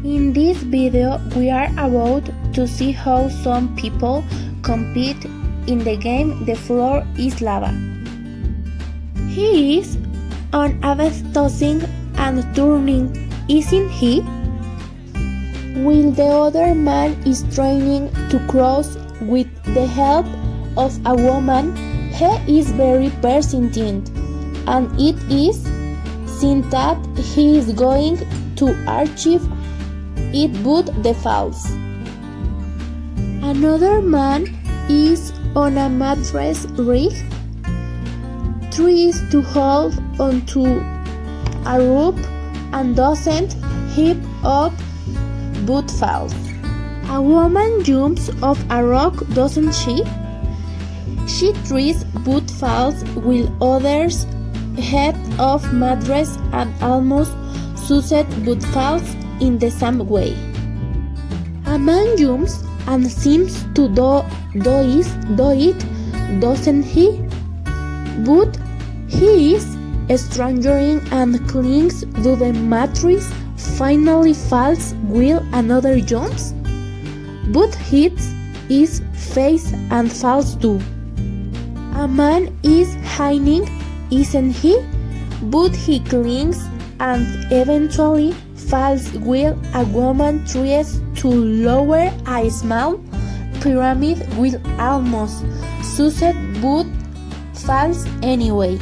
In this video, we are about to see how some people compete in the game The Floor is Lava. He is on a bed tossing and turning, isn't he? While the other man is trying to cross with the help of a woman, he is very persistent, and it is seen that he is going to achieve it but the falls. Another man is on a mattress rig, tries to hold onto a rope and doesn't hip up but falls. A woman jumps off a rock, doesn't she? She tries but falls while others head off mattress and almost succeed but falls in the same way. A man jumps and seems to do it, doesn't he? But he is struggling and clings to the mattress, finally falls while another jumps, but hits his face and falls too. A man is hiding, isn't he? But he clings and eventually falls while a woman tries to lower a small pyramid will almost succeed but falls anyway.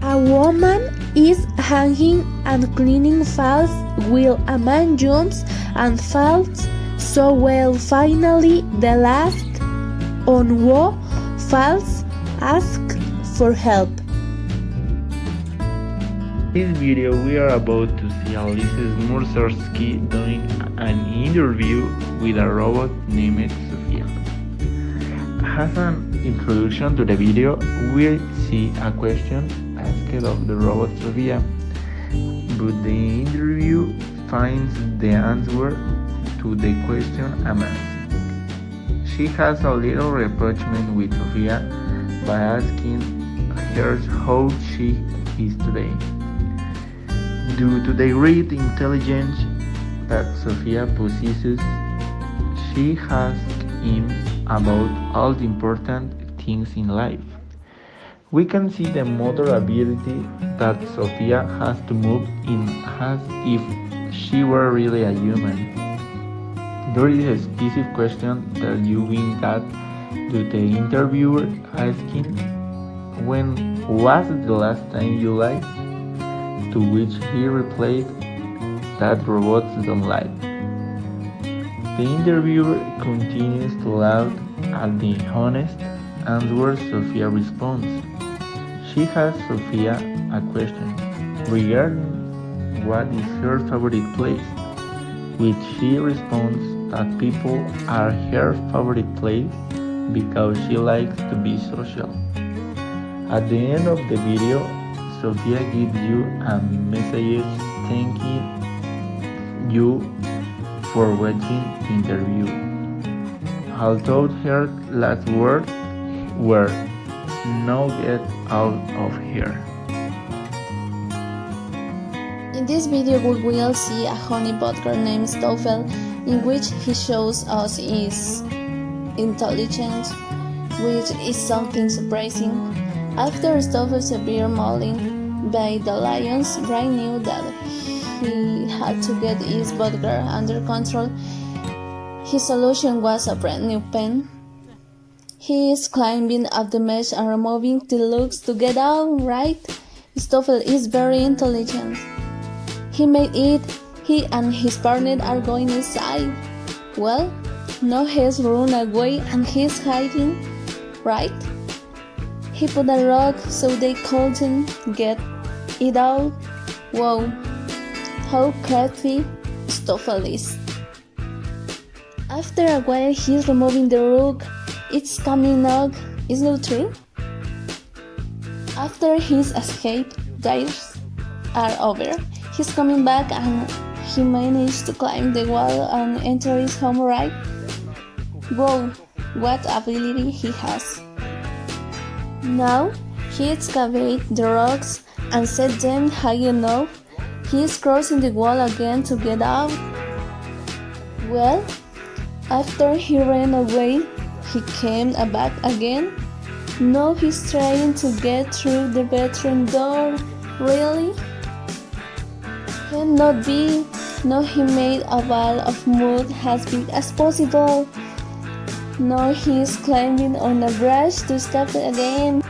A woman is hanging and cleaning falls while a man jumps and falls so well. Finally, the last on who falls asks for help. In this video we are about to see Alice Mursarsky doing an interview with a robot named Sofia. As an introduction to the video, we see a question asked of the robot Sofia, but the interview finds the answer to the question I'm asking. She has a little reproachment with Sofia by asking her how she is today. Due to the great intelligence that Sofia possesses, she asks him about all the important things in life. We can see the motor ability that Sofia has to move in as if she were really a human. There is a specific question that you will get to the interviewer asking, when was the last time you lied? To which he replied that robots don't lie. The interviewer continues to laugh at the honest answer Sofia responds. She asks Sofia a question regarding what is her favorite place, which she responds that people are her favorite place because she likes to be social. At the end of the video, Sofia gives you a message thanking you for watching the interview. Although her last words were, "Now get out of here." In this video we will see a honeybot girl named Stoffel, in which he shows us his intelligence, which is something surprising. After Stoffel's severe mauling by the lions, Ray knew that he had to get his bodyguard under control. His solution was a brand new pen. He is climbing up the mesh and removing the looks to get out, right? Stoffel is very intelligent. He made it. He and his partner are going inside. Well, now he's run away and he's hiding, right? He put a rock so they couldn't get it out. Wow, how crafty Stoffel is. After a while he's removing the rock. It's coming out, isn't it true? After his escape days are over, he's coming back and he managed to climb the wall and enter his home, right? Wow, what ability he has. Now he excavates the rocks and set them high enough He is crossing the wall again to get out. Well, after he ran away, he came back again. Now he's trying to get through the bedroom door. Really? Cannot be. Now he made a ball of mud as big as possible. Now he is climbing on a brush to stop it again.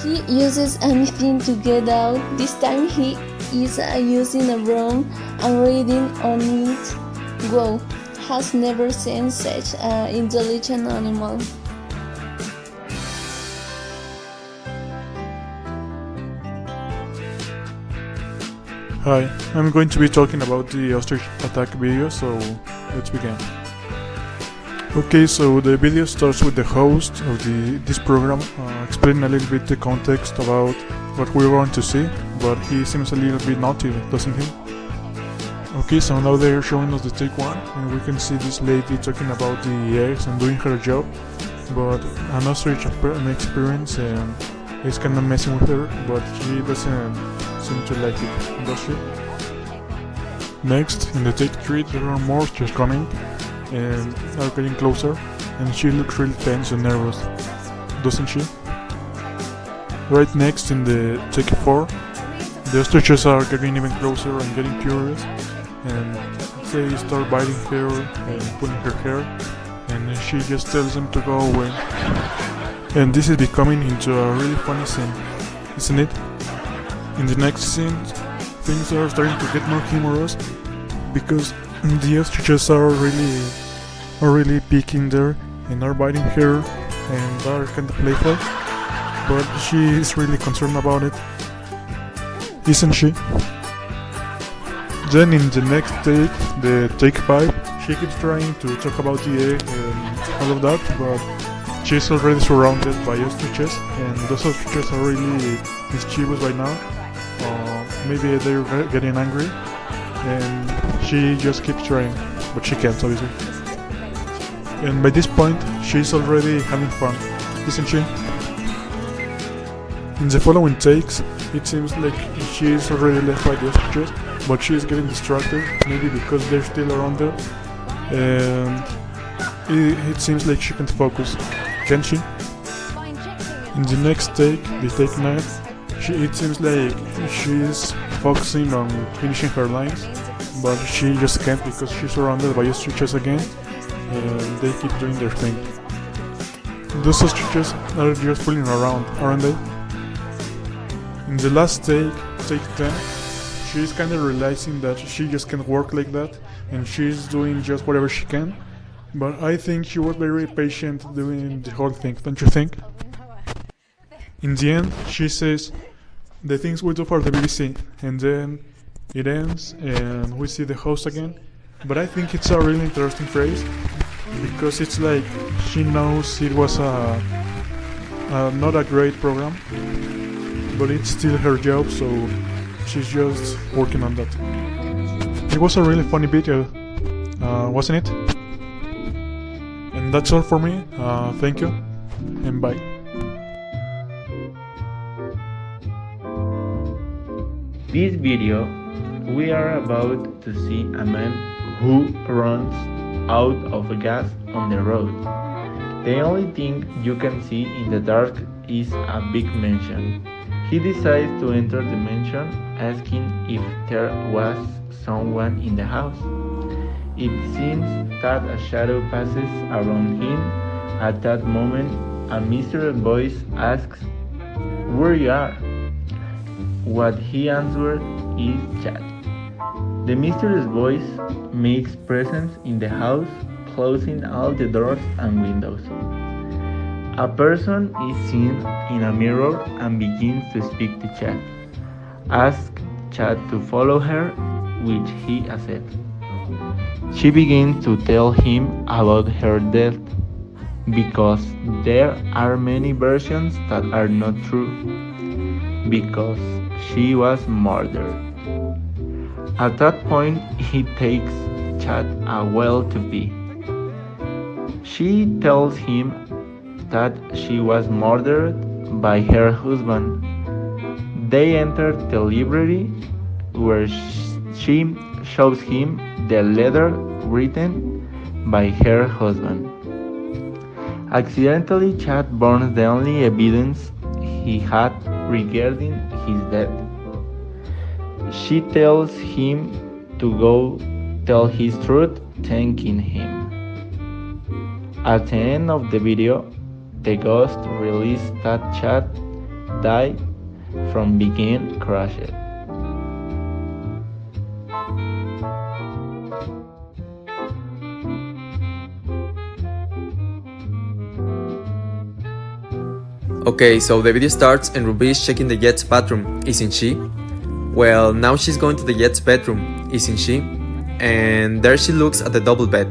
He uses anything to get out. This time he is using a broom and reading on it. Wow, has never seen such an intelligent animal. Hi, I'm going to be talking about the ostrich attack video, so let's begin. Okay, so the video starts with the host of this program explaining a little bit the context about what we're going to see, but he seems a little bit naughty, doesn't he? Okay, so now they're showing us the take one, and we can see this lady talking about the eggs and doing her job, but an ostrich experience is kind of messing with her, but she doesn't seem to like it, does she? Next, in the take 3, there are more ostriches coming and are getting closer, and she looks really tense and nervous, doesn't she? Right next, in the take 4, the ostriches are getting even closer and getting curious, and they start biting her and pulling her hair, and she just tells them to go away. And this is becoming into a really funny scene, isn't it? In the next scene, things are starting to get more humorous because the ostriches are really peeking there and are biting her and are kind of playful, but she is really concerned about it, isn't she? Then in the next take, the take 5, she keeps trying to talk about the egg and all of that, but she's already surrounded by ostriches, and those ostriches are really mischievous right now. Maybe they're getting angry, and she just keeps trying, but she can't, obviously. And by this point, she's already having fun, isn't she? In the following takes, it seems like she's already left by the ostriches, but she's getting distracted, maybe because they're still around there, and it seems like she can't focus, can she? In the next take, the take 9, it seems like she's focusing on finishing her lines, but she just can't because she's surrounded by ostriches again, and they keep doing their thing. Those ostriches are just fooling around, aren't they? In the last take 10, she's kind of realizing that she just can't work like that, and she's doing just whatever she can, but I think she was very patient doing the whole thing, don't you think? In the end, she says, "The things we do for the BBC," and then it ends and we see the host again. But I think it's a really interesting phrase because it's like she knows it was not a great program, but it's still her job, so she's just working on that. It was a really funny video, wasn't it? And that's all for me. Thank you and bye. This video, we are about to see a man who runs out of gas on the road. The only thing you can see in the dark is a big mansion. He decides to enter the mansion, asking if there was someone in the house. It seems that a shadow passes around him. At that moment, a mysterious voice asks, "Where you are?" What he answered is Chad. The mysterious voice makes presence in the house, closing all the doors and windows. A person is seen in a mirror and begins to speak to Chad. Asks Chad to follow her, which he accepts. She begins to tell him about her death, because there are many versions that are not true, because she was murdered. At that point, he takes Chad a well to be. She tells him that she was murdered by her husband. They enter the library where she shows him the letter written by her husband. Accidentally, Chad burns the only evidence he had regarding his death. She tells him to go tell his truth, thanking him. At the end of the video, the ghost reveals that Chad died from being crushed. Okay, so the video starts and Ruby is checking the Jet's bathroom, isn't she? Well, now she's going to the Jet's bedroom, isn't she? And there she looks at the double bed.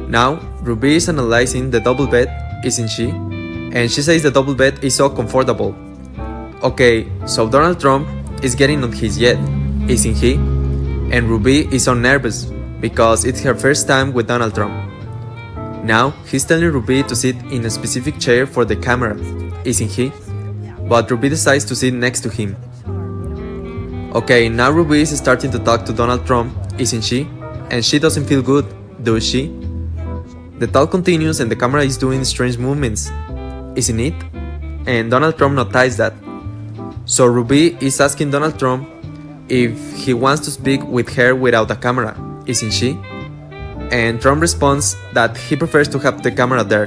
Now, Ruby is analyzing the double bed, isn't she? And she says the double bed is so comfortable. Okay, so Donald Trump is getting on his jet, isn't he? And Ruby is so nervous because it's her first time with Donald Trump. Now, he's telling Ruby to sit in a specific chair for the camera, isn't he? But Ruby decides to sit next to him. Okay, now Ruby is starting to talk to Donald Trump, isn't she? And she doesn't feel good, does she? The talk continues and the camera is doing strange movements, isn't it? And Donald Trump noticed that. So Ruby is asking Donald Trump if he wants to speak with her without a camera, isn't she? And Trump responds that he prefers to have the camera there.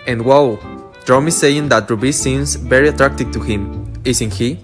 And wow, Trump is saying that Ruby seems very attractive to him, isn't he?